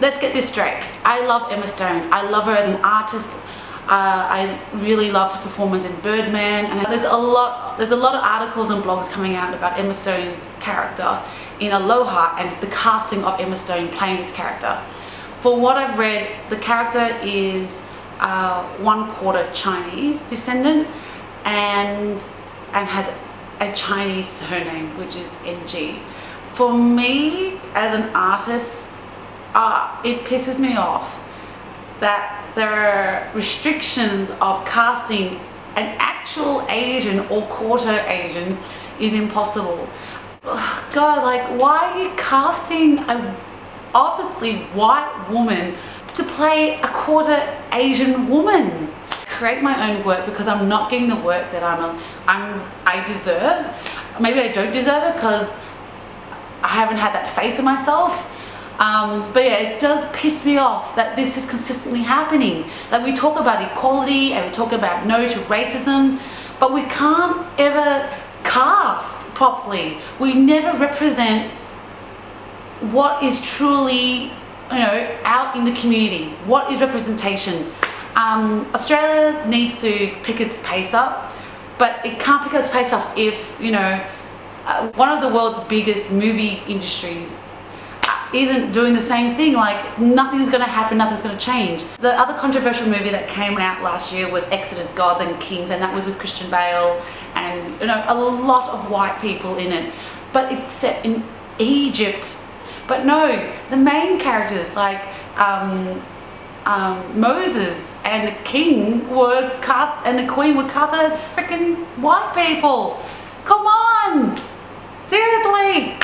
let's get this straight. I love Emma Stone. I love her as an artist. I really loved her performance in Birdman, and there's a lot of articles and blogs coming out about Emma Stone's character in Aloha and the casting of Emma Stone playing this character. For what I've read, the character is 1/4 Chinese descendant and has a Chinese surname, which is NG. For me, as an artist, it pisses me off that there are restrictions of casting an actual Asian or quarter Asian is impossible. God, like, why are you casting a obviously white woman to play a quarter Asian woman? Create my own work because I'm not getting the work that I deserve. Maybe I don't deserve it because I haven't had that faith in myself. But yeah, it does piss me off that this is consistently happening. That we talk about equality and we talk about no to racism, but we can't ever cast properly. We never represent what is truly, you know, out in the community. What is representation? Australia needs to pick its pace up, but it can't pick its pace up if, you know, one of the world's biggest movie industries isn't doing the same thing. Like, nothing's going to happen, nothing's going to change. The other controversial movie that came out last year was Exodus, Gods and Kings, and that was with Christian Bale and, you know, a lot of white people in it. But it's set in Egypt. But no, the main characters like Moses and the king were cast, and the queen were cast as freaking white people. Come on! Seriously!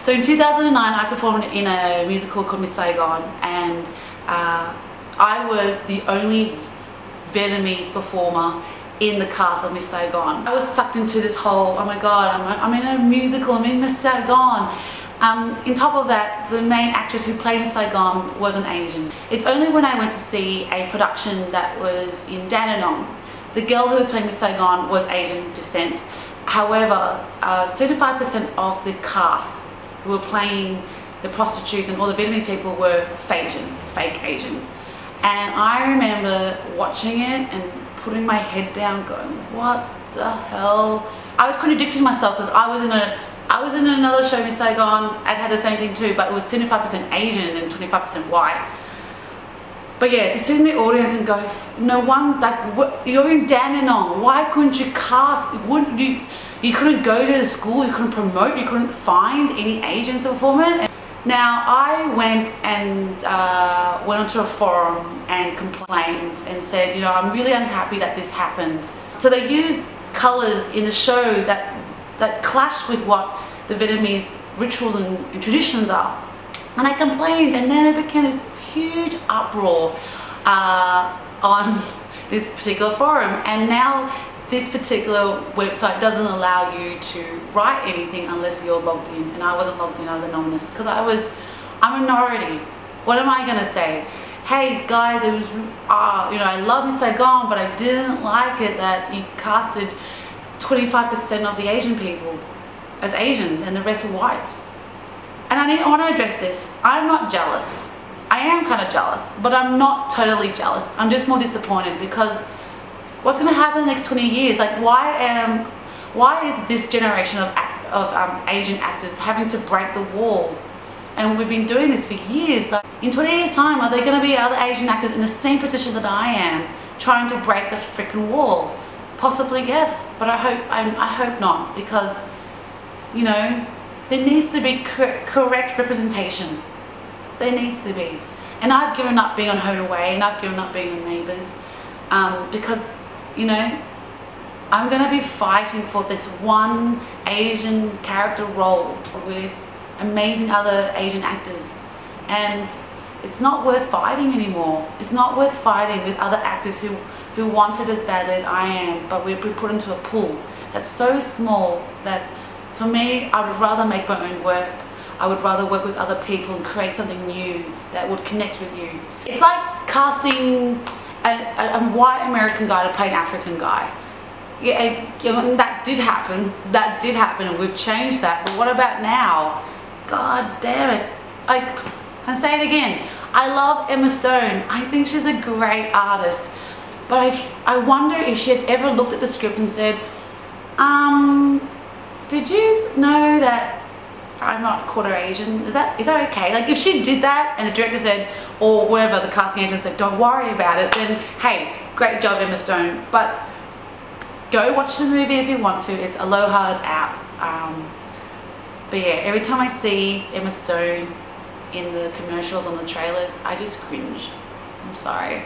So in 2009 I performed in a musical called Miss Saigon, and I was the only Vietnamese performer in the cast of Miss Saigon. I was sucked into this whole, oh my god, I'm in a musical, I'm in Miss Saigon. On top of that, the main actress who played Miss Saigon was an Asian. It's only when I went to see a production that was in Dandenong, the girl who was playing Miss Saigon was Asian descent. However, 75% of the cast who were playing the prostitutes and all the Vietnamese people were fake Asians. And I remember watching it and putting my head down going, what the hell? I was contradicting myself because I was in another show, Miss Saigon. I'd had the same thing too, but it was 75% Asian and 25% white. But yeah, to sit in the audience and go, no one, like, what, you're in Dandenong, why couldn't you cast? Wouldn't you couldn't go to the school, you couldn't promote, you couldn't find any Asians to perform it? Now, I went onto a forum and complained and said, you know, I'm really unhappy that this happened. So they used colours in the show that clashed with what the Vietnamese rituals and traditions are. And I complained, and then it became this huge uproar on this particular forum, and now this particular website doesn't allow you to write anything unless you're logged in, and I wasn't logged in, I was anonymous because I'm a minority. What am I gonna say? Hey guys, it was you know, I love Miss Saigon, but I didn't like it that you casted 25% of the Asian people as Asians and the rest were white. And I want to address this. I'm not jealous. I am kind of jealous, but I'm not totally jealous. I'm just more disappointed because what's going to happen in the next 20 years? Like, why is this generation of Asian actors having to break the wall? And we've been doing this for years. Like, in 20 years time, are there going to be other Asian actors in the same position that I am trying to break the freaking wall? Possibly yes, but I hope not, because, you know, there needs to be correct representation. There needs to be. And I've given up being on Home and Away, and I've given up being on Neighbours, because, you know, I'm going to be fighting for this one Asian character role with amazing other Asian actors, and it's not worth fighting anymore. It's not worth fighting with other actors who want it as badly as I am, but we've been put into a pool that's so small that, for me, I would rather make my own work. I would rather work with other people and create something new that would connect with you. It's like casting a white American guy to play an African guy. Yeah, that did happen. That did happen, and we've changed that. But what about now? God damn it! Like, And say it again, I love Emma Stone. I think she's a great artist. But I wonder if she had ever looked at the script and said, did you know that I'm not quarter Asian? Is that okay? Like if she did that and the director said, or whatever, the casting agent said, don't worry about it, then hey, great job Emma Stone. But go watch the movie if you want to. It's Aloha, it's out. But yeah, every time I see Emma Stone in the commercials on the trailers, I just cringe. I'm sorry.